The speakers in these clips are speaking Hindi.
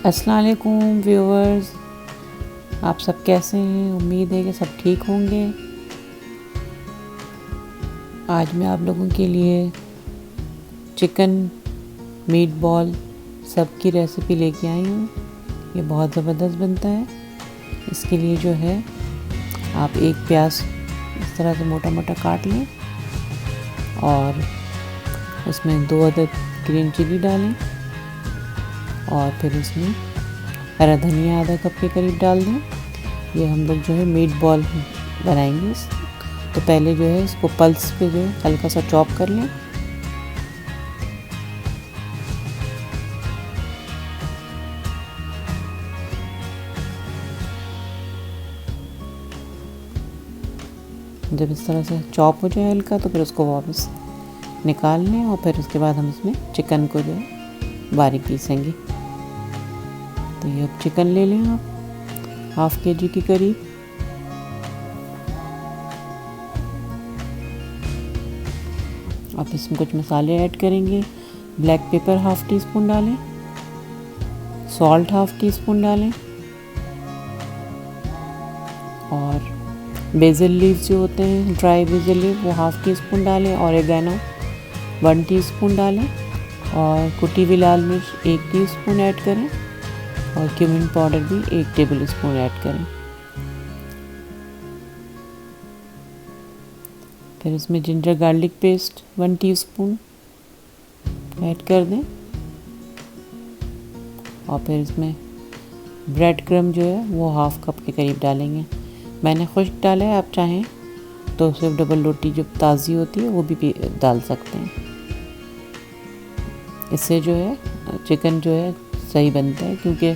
अस्सलाम वालेकुम व्यूअर्स, आप सब कैसे हैं। उम्मीद है कि सब ठीक होंगे। आज मैं आप लोगों के लिए चिकन मीट बॉल सब की रेसिपी लेके आई हूँ। ये बहुत ज़बरदस्त बनता है। इसके लिए जो है आप एक प्याज इस तरह से मोटा मोटा काट लें और उसमें 2 अदद ग्रीन चिली डालें और फिर उसमें हरा धनिया आधा कप के करीब डाल दें। ये हम लोग जो है मीट बॉल बनाएंगे। तो पहले जो है इसको पल्स पे जो है हल्का सा चॉप कर लें। जब इस तरह से चॉप हो जाए हल्का तो फिर उसको वापस निकाल लें और फिर उसके बाद हम इसमें चिकन को जो है बारीक पीसेंगे। तो ये अब चिकन ले लें आप हाफ kg के करीब। आप इसमें कुछ मसाले ऐड करेंगे। Black pepper half tea spoon डालें, सॉल्ट हाफ टी स्पून डालें और बेसिल लीव्स जो होते हैं ड्राई बेसिल लीव वो हाफ टी स्पून डालें। ऑरिगेनो 1 टीस्पून डालें और कुटी हुई लाल मिर्च 1 टीस्पून ऐड करें और क्यूमिन पाउडर भी 1 टेबल स्पून ऐड करें। फिर इसमें ginger garlic paste 1 teaspoon add कर दें और फिर इसमें ब्रेड क्रम्ब जो है वो हाफ कप के करीब डालेंगे। मैंने खुश्क डाला है, आप चाहें तो सिर्फ डबल रोटी जो ताज़ी होती है वो भी डाल सकते हैं। इससे जो है चिकन जो है सही बनता है, क्योंकि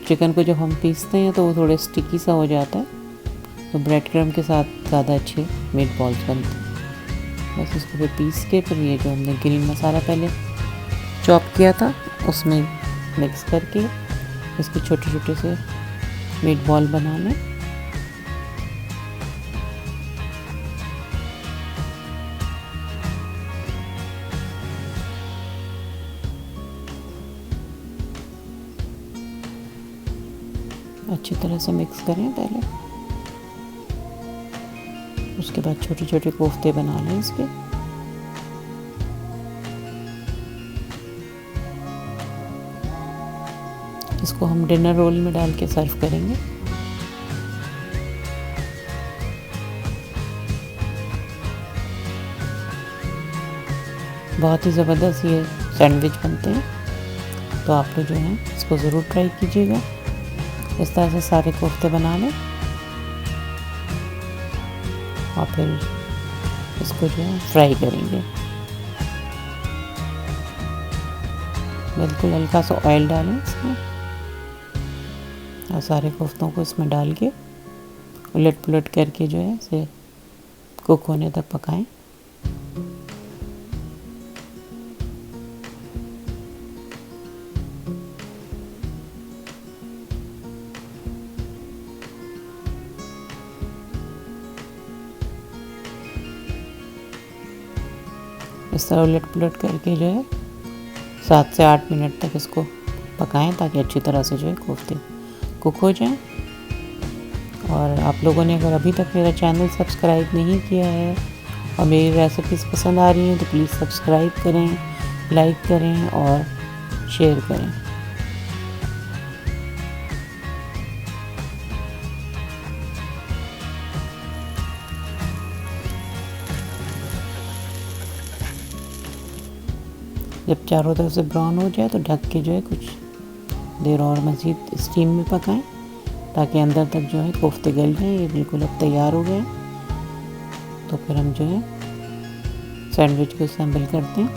चिकन को जब हम पीसते हैं तो वो थोड़े स्टिकी सा हो जाता है। तो ब्रेड क्रम्ब के साथ ज़्यादा अच्छे मीट बॉल्स बनते हैं। बस इसको फिर पीस के फिर ये जो हमने ग्रीन मसाला पहले चॉप किया था उसमें मिक्स करके इसके छोटे छोटे से मीट बॉल बना लें। अच्छी तरह से मिक्स करें पहले, उसके बाद छोटे छोटे कोफ्ते बना लें इसके। इसको हम डिनर रोल में डाल के सर्व करेंगे। बहुत ही ज़बरदस्त ये सैंडविच बनते हैं, तो आप लोग जो है इसको ज़रूर ट्राई कीजिएगा। इस तरह से सारे कोफ्ते बना लें और फिर इसको जो है फ्राई करेंगे। बिल्कुल हल्का सा ऑयल डालें इसमें और सारे कोफ्तों को इसमें डाल के उलट पुलट करके जो है इसे कुक होने तक पकाएं। इस तरह उलट पुलट करके जो है 7 से 8 मिनट तक इसको पकाएं ताकि अच्छी तरह से जो है कोफ्ते कुक हो जाएं। और आप लोगों ने अगर अभी तक मेरा चैनल सब्सक्राइब नहीं किया है और मेरी रेसिपीज़ पसंद आ रही हैं तो प्लीज़ सब्सक्राइब करें, लाइक करें और शेयर करें। जब चारों तरफ से ब्राउन हो जाए तो ढक के जो है कुछ देर और मज़ीद स्टीम में पकाएं ताकि अंदर तक जो है कोफ्ते गल जाएं। ये बिल्कुल अब तैयार हो गए। तो फिर हम जो है सैंडविच को असेंबल करते हैं।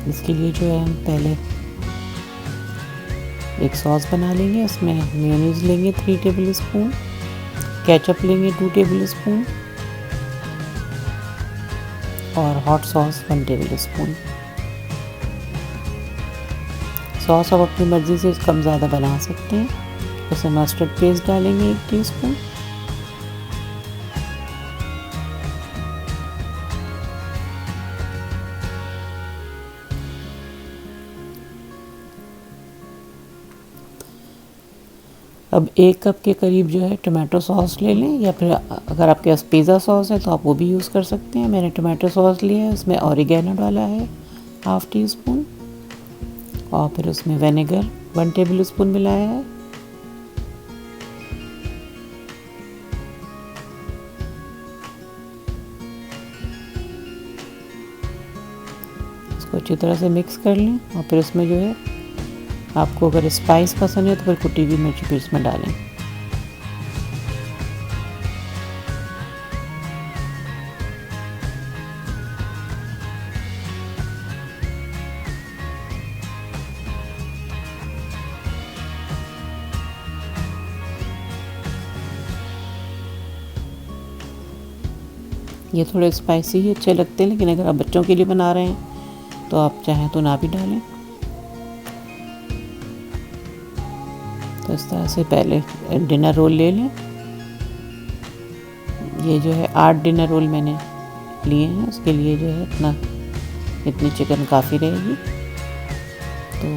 इसके लिए जो है हम पहले एक सॉस बना लेंगे। उसमें मेयोनीज लेंगे 3 टेबल स्पून, केचप लेंगे 2 टेबल स्पून और hot sauce 1 table spoon. Sauce आप अपनी मर्ज़ी से कम ज़्यादा बना सकते हैं। उसमें मस्टर्ड पेस्ट डालेंगे 1 टीस्पून, अब 1 कप के करीब जो है टमाटो सॉस ले लें, या फिर अगर आपके पास पिज़्ज़ा सॉस है तो आप वो भी यूज़ कर सकते हैं। मैंने टमाटो सॉस लिया है, उसमें ऑरिगेनो डाला है 1/2 टीस्पून, और फिर उसमें विनेगर 1 टेबल स्पून मिलाया है। इसको अच्छी तरह से मिक्स कर लें, और फिर उसमें जो है आपको अगर स्पाइस पसंद है तो फिर कुटी हुई मिर्च भी इसमें डालें। ये थोड़े स्पाइसी ही अच्छे लगते हैं, लेकिन अगर आप बच्चों के लिए बना रहे हैं तो आप चाहें तो ना भी डालें। तो इस तरह से पहले डिनर रोल ले लें। ये जो है 8 डिनर रोल मैंने लिए हैं, उसके लिए जो है इतनी चिकन काफ़ी रहेगी। तो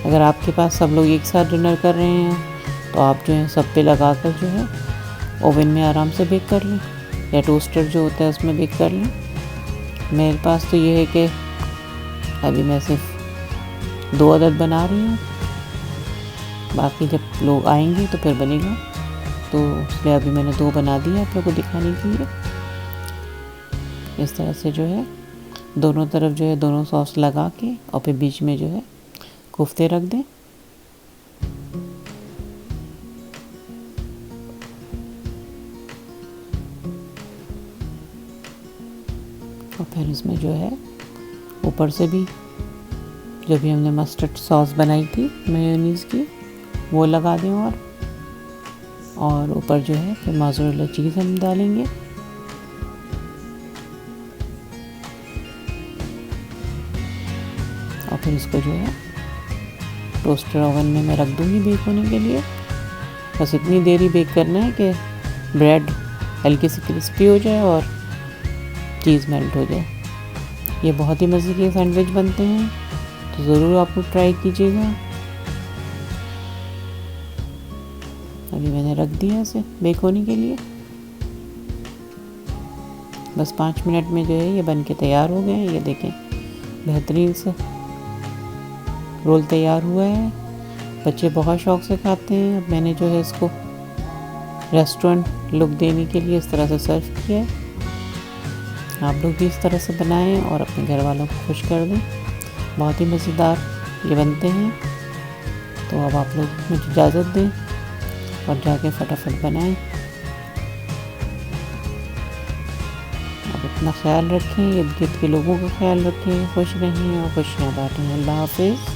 अगर आपके पास सब लोग एक साथ डिनर कर रहे हैं तो आप जो है सब पे लगा कर जो है ओवन में आराम से बेक कर लें, या टोस्टर जो होता है उसमें बेक कर लें। मेरे पास तो ये है कि अभी मैं सिर्फ 2 अदद बना रही हूँ, बाकी जब लोग आएंगे तो फिर बनेगा, तो इसलिए अभी मैंने 2 बना दिए आप लोगों को दिखाने के लिए। इस तरह से जो है दोनों तरफ जो है दोनों सॉस लगा के, और फिर बीच में जो है कोफ्ते रख दें। और फिर इसमें जो है ऊपर से भी जो भी हमने मस्टर्ड सॉस बनाई थी मेयोनीज़ की वो लगा दें, और ऊपर जो है फिर मोज़रेला चीज़ हम डालेंगे। और फिर इसको जो है टोस्टर ओवन में मैं रख दूँगी बेक होने के लिए। बस इतनी देर ही बेक करना है कि ब्रेड हल्की सी क्रिस्पी हो जाए और चीज़ मेल्ट हो जाए। ये बहुत ही मज़े के सैंडविच बनते हैं, तो ज़रूर आप लोग ट्राई कीजिएगा। अभी मैंने रख दिया इसे बेक होने के लिए। बस 5 मिनट में जो है ये बन के तैयार हो गए हैं। ये देखें बेहतरीन से रोल तैयार हुआ है, बच्चे बहुत शौक़ से खाते हैं। अब मैंने जो है इसको रेस्टोरेंट लुक देने के लिए इस तरह से सर्व किया है। आप लोग भी इस तरह से बनाएं और अपने घर वालों को खुश कर दें। बहुत ही मज़ेदार ये बनते हैं। तो अब आप लोग मुझे इजाज़त दें और जाके फटाफट बनाएं। अब अपना ख्याल रखें, इर्द गिर्द के लोगों का ख्याल रखें, खुश रहें और खुशियाँ बाँटें। अल्लाह हाफ़िज़।